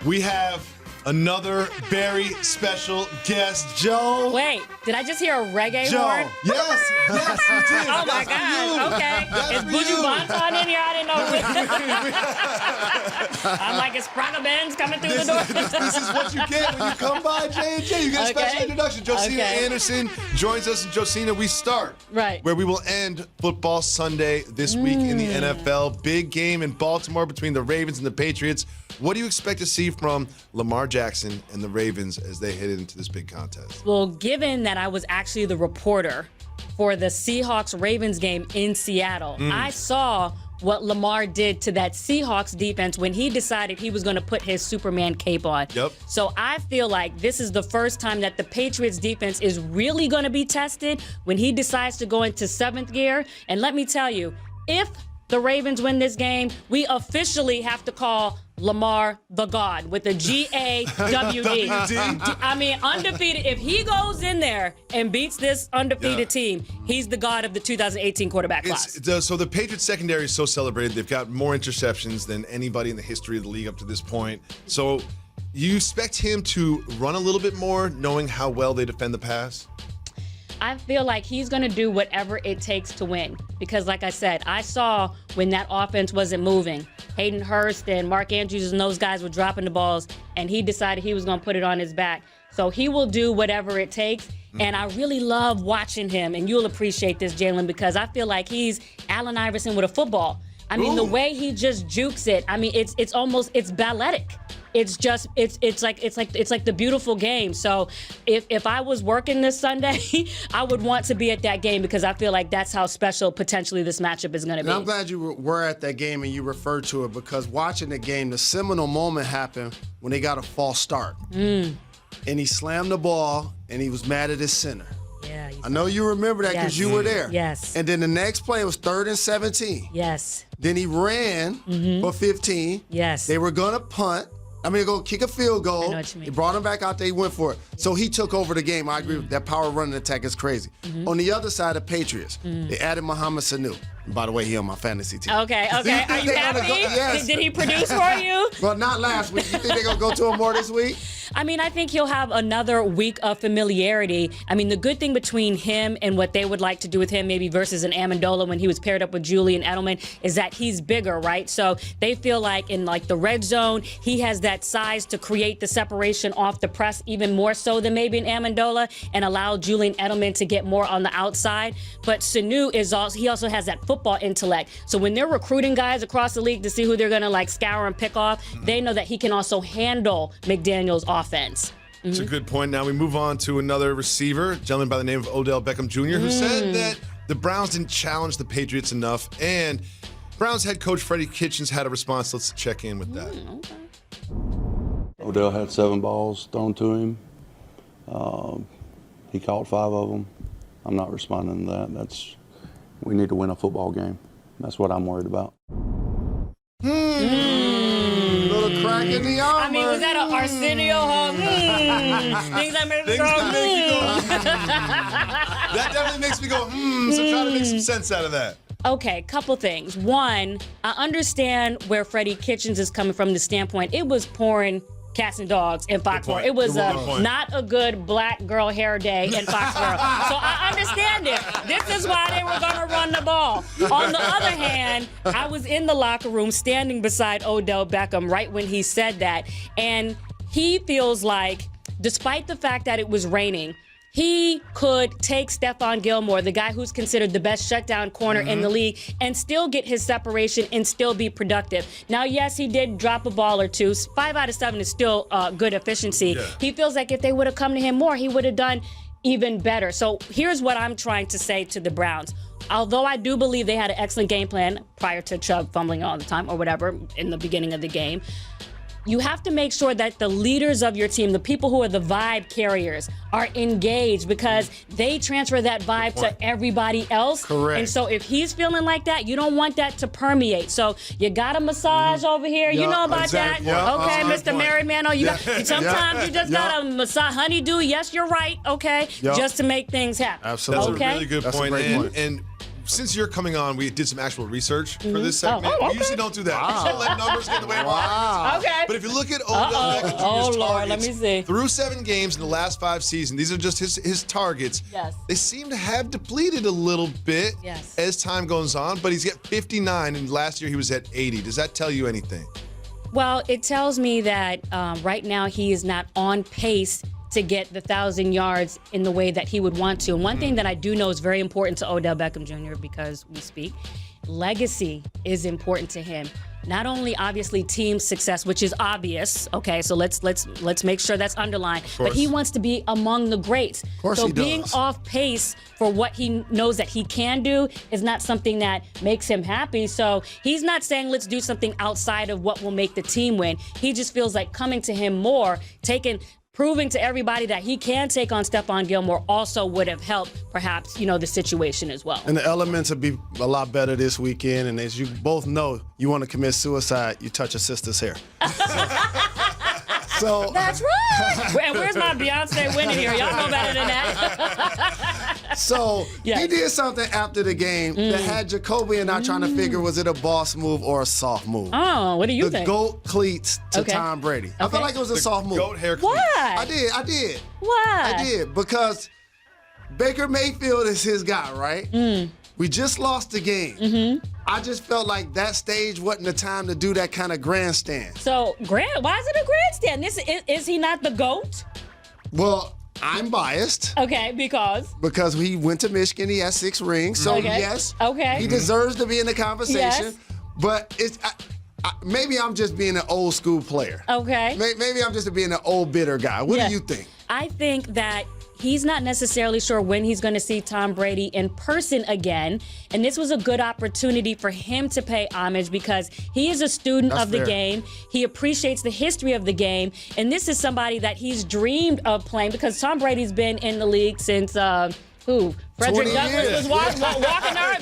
We have another very special guest, Joe. Wait, did I just hear a reggae Joe. horn? Yes, you did. Oh my That's for God. you. Okay. That's Is for Buju you. Banton in here? I didn't know. I'm like, is Spraga Benz coming through the door? This is what you get when you come by J&J. You get a special introduction. Josina Anderson joins us. And Josina, we start where we will end Football Sunday this week in the NFL. Big game in Baltimore between the Ravens and the Patriots. What do you expect to see from Lamar Jackson and the Ravens as they head into this big contest? Well, given that I was actually the reporter for the Seahawks-Ravens game in Seattle, I saw what Lamar did to that Seahawks defense when he decided he was going to put his Superman cape on. Yep. So I feel like this is the first time that the Patriots defense is really going to be tested when he decides to go into seventh gear. And let me tell you, if the Ravens win this game, we officially have to call Lamar the God with a G-A-W-D. I mean, undefeated. If he goes in there and beats this undefeated team, he's the God of the 2018 quarterback class. So the Patriots secondary is so celebrated. They've got more interceptions than anybody in the history of the league up to this point. So you expect him to run a little bit more, knowing how well they defend the pass? I feel like he's going to do whatever it takes to win. Because like I said, I saw when that offense wasn't moving, Hayden Hurst and Mark Andrews and those guys were dropping the balls, and he decided he was going to put it on his back. So he will do whatever it takes. And I really love watching him. And you'll appreciate this, Jalen, because I feel like he's Allen Iverson with a football. I mean, the way he just jukes it, I mean, it's balletic. It's like the beautiful game. So if I was working this Sunday, I would want to be at that game because I feel like that's how special potentially this matchup is going to be. And I'm glad you were at that game and you referred to it, because watching the game, the seminal moment happened when they got a false start. And he slammed the ball and he was mad at his center. Yeah, I know you remember that because you were there. Yes. And then the next play was 3rd and 17. Yes. Then he ran for 15. Yes. They were going to punt. I mean, go kick a field goal. I know what you mean. They brought him back out there. He went for it. So he took over the game. I agree with that. Power running attack is crazy. On the other side of Patriots, they added Mohamed Sanu. And by the way, he on my fantasy team. Okay. Are you happy? Yes. Did he produce for you? Well, not last week. You think they're going to go to him more this week? I mean, I think he'll have another week of familiarity. I mean, the good thing between him and what they would like to do with him maybe versus an Amendola when he was paired up with Julian Edelman is that he's bigger, right? So they feel like in like the red zone, he has that size to create the separation off the press even more so than maybe an Amendola and allow Julian Edelman to get more on the outside. But Sanu he also has that football intellect. So when they're recruiting guys across the league to see who they're going to like scour and pick off, they know that he can also handle McDaniel's offense. It's a good point. Now we move on to another receiver, a gentleman by the name of Odell Beckham Jr., who said that the Browns didn't challenge the Patriots enough, and Browns head coach Freddie Kitchens had a response. Let's check in with that. Odell had 7 balls thrown to him. He caught 5 of them. I'm not responding to that. We need to win a football game. That's what I'm worried about. Little crack in the armor. I mean, was that an Arsenio home? Things that make me go, That definitely makes me go, so try to make some sense out of that. Okay, couple things. One, I understand where Freddie Kitchens is coming from the standpoint. It was pouring cats and dogs in Foxborough. It was not a good black girl hair day in Foxborough. So I understand it. This is why they were going to run the ball. On the other hand, I was in the locker room standing beside Odell Beckham right when he said that. And he feels like, despite the fact that it was raining, he could take Stephon Gilmore, the guy who's considered the best shutdown corner in the league, and still get his separation and still be productive. Now, yes, he did drop a ball or two. 5 out of 7 is still good efficiency. Yeah. He feels like if they would have come to him more, he would have done even better. So here's what I'm trying to say to the Browns. Although I do believe they had an excellent game plan prior to Chubb fumbling all the time or whatever in the beginning of the game, you have to make sure that the leaders of your team, the people who are the vibe carriers, are engaged because they transfer that vibe to everybody else. Correct. And so if he's feeling like that, you don't want that to permeate. So you got a massage over here. You know about that? Okay, Mr. Married Man. Oh, you got, sometimes you just got a massage. Honeydew, yes, you're right. Okay, just to make things happen. Absolutely. That's a really good point. A great point. And since you're coming on, we did some actual research for this segment. We usually don't do that. We should let numbers get in the way of our arguments. Okay. But if you look at Odell Beckham Jr.'s Lord, targets let me see. through 7 games in the last 5 seasons, these are just his targets. Yes. They seem to have depleted a little bit as time goes on, but he's got 59, and last year he was at 80. Does that tell you anything? Well, it tells me that right now he is not on pace to get the 1,000 yards in the way that he would want to. And one thing that I do know is very important to Odell Beckham Jr. because we speak, legacy is important to him. Not only obviously team success, which is obvious. Okay, so let's make sure that's underlined. But he wants to be among the greats. Of course so he does. being off pace for what he knows that he can do is not something that makes him happy. So he's not saying let's do something outside of what will make the team win. He just feels like coming to him more, proving to everybody that he can take on Stephon Gilmore also would have helped, perhaps, the situation as well. And the elements will be a lot better this weekend. And as you both know, you want to commit suicide, you touch a sister's hair. So that's right. And where's my Beyonce winning here? Y'all know better than that. So he did something after the game that had Jacoby and I trying to figure, was it a boss move or a soft move? Oh, what do you think? The GOAT cleats to Tom Brady. I felt like it was a soft move. GOAT hair cleats. Why? I did. Why? I did, because Baker Mayfield is his guy, right? We just lost the game. I just felt like that stage wasn't the time to do that kind of grandstand. So, why is it a grandstand? Is he not the GOAT? Well, I'm biased. Okay, because? Because he went to Michigan, he has 6 rings. So, yes, he deserves to be in the conversation. Yes. But maybe I'm just being an old school player. Okay. Maybe I'm just being an old bitter guy. What do you think? I think that he's not necessarily sure when he's going to see Tom Brady in person again. And this was a good opportunity for him to pay homage because he is a student of the game. He appreciates the history of the game. And this is somebody that he's dreamed of playing because Tom Brady's been in the league since, Frederick Douglass was walking our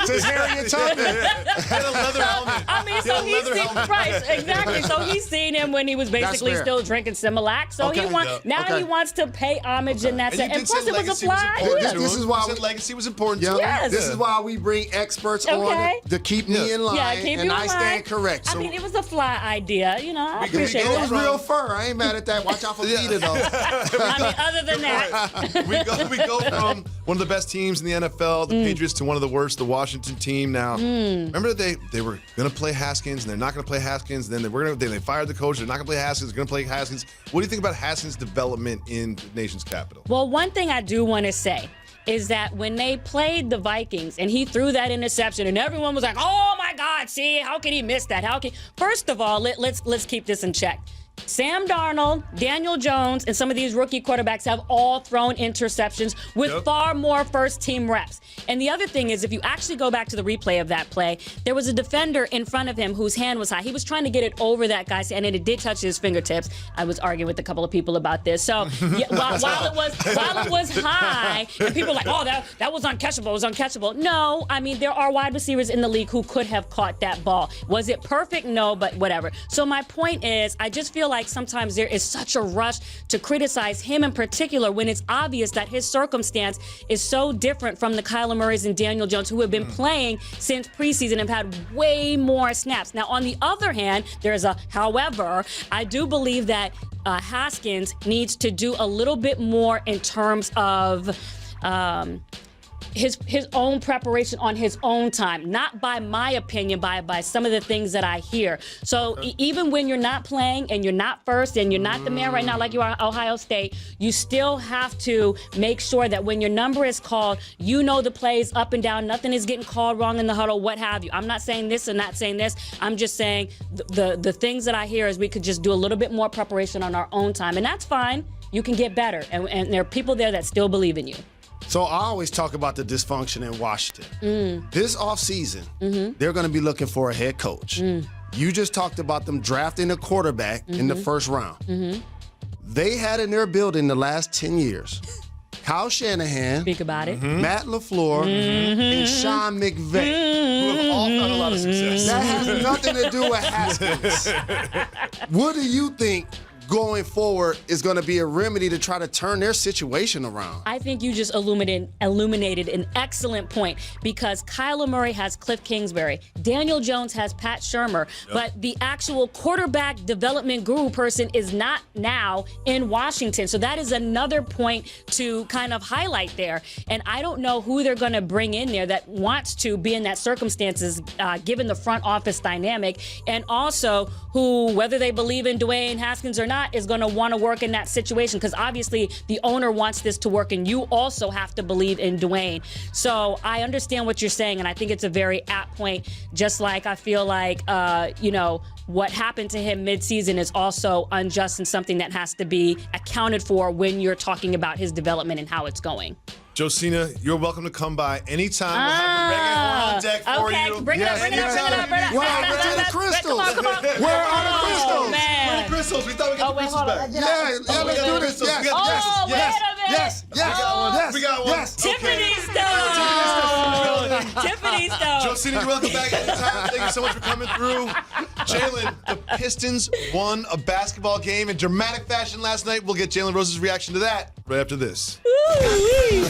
Since Harriet Tubman. Had a leather helmet. I mean, so he's seen, right, exactly. So he's seen him when he was basically still drinking Similac. So he wants to pay homage in that sense. And plus, it was a fly. This is why legacy was important to him. Yes. This is why we bring experts on to keep me in line, and I stand correct. So, I mean, it was a fly idea. I appreciate it. It was that. real fur. I ain't mad at that. Watch out for Peter, though. I mean, other than that. We go from one of the best teams in the NFL, the Patriots, to one of the worst, the Washington team. Now, remember they were going to play Haskins, and they're not going to play Haskins. Then they fired the coach. They're not going to play Haskins. They're going to play Haskins. What do you think about Haskins' development in the nation's capital? Well, one thing I do want to say is that when they played the Vikings and he threw that interception and everyone was like, oh my God, see, how can he miss that? First of all, let's keep this in check. Sam Darnold, Daniel Jones, and some of these rookie quarterbacks have all thrown interceptions with far more first-team reps. And the other thing is, if you actually go back to the replay of that play, there was a defender in front of him whose hand was high. He was trying to get it over that guy's hand, and it did touch his fingertips. I was arguing with a couple of people about this. So while it was high, and people were like, oh, that was uncatchable. It was uncatchable. No, I mean, there are wide receivers in the league who could have caught that ball. Was it perfect? No, but whatever. So my point is, I just feel like sometimes there is such a rush to criticize him in particular when it's obvious that his circumstance is so different from the Kyler Murrays and Daniel Jones who have been playing since preseason and have had way more snaps. Now, on the other hand, there's a however. I do believe that Haskins needs to do a little bit more in terms of his own preparation on his own time, not by my opinion, by some of the things that I hear. So even when you're not playing and you're not first and you're not the man right now like you are at Ohio State, you still have to make sure that when your number is called, you know the plays up and down, nothing is getting called wrong in the huddle, what have you. I'm not saying this and not saying this. I'm just saying the things that I hear is we could just do a little bit more preparation on our own time, and that's fine. You can get better, and there are people there that still believe in you. So I always talk about the dysfunction in Washington. This offseason, they're going to be looking for a head coach. You just talked about them drafting a quarterback in the first round. They had in their building the last 10 years Kyle Shanahan, speak about it, Matt LaFleur, and Sean McVay. Who have all found a lot of success. That has nothing to do with Haskins. What do you think going forward is going to be a remedy to try to turn their situation around? I think you just illuminated an excellent point because Kyler Murray has Cliff Kingsbury. Daniel Jones has Pat Shurmur. Yep. But the actual quarterback development guru person is not now in Washington. So that is another point to kind of highlight there. And I don't know who they're going to bring in there that wants to be in that circumstances, given the front office dynamic, and also who, whether they believe in Dwayne Haskins or not, is going to want to work in that situation, because obviously the owner wants this to work and you also have to believe in Dwayne. So I understand what you're saying, and I think it's a very apt point, just like I feel like, what happened to him midseason is also unjust and something that has to be accounted for when you're talking about his development and how it's going. Josina, you're welcome to come by anytime. We'll have the reggae on deck for you. Bring it up. Where are the crystals? Come on. Where are the crystals? Man. Where are the crystals? We thought we got the crystals back. Let's do this. Yes. We got one. Tiffany Stone. Tiffany Stone. Josina, you're welcome back anytime. Thank you so much for coming through. Jalen, the Pistons won a basketball game in dramatic fashion last night. We'll get Jalen Rose's reaction to that right after this. Ooh-wee.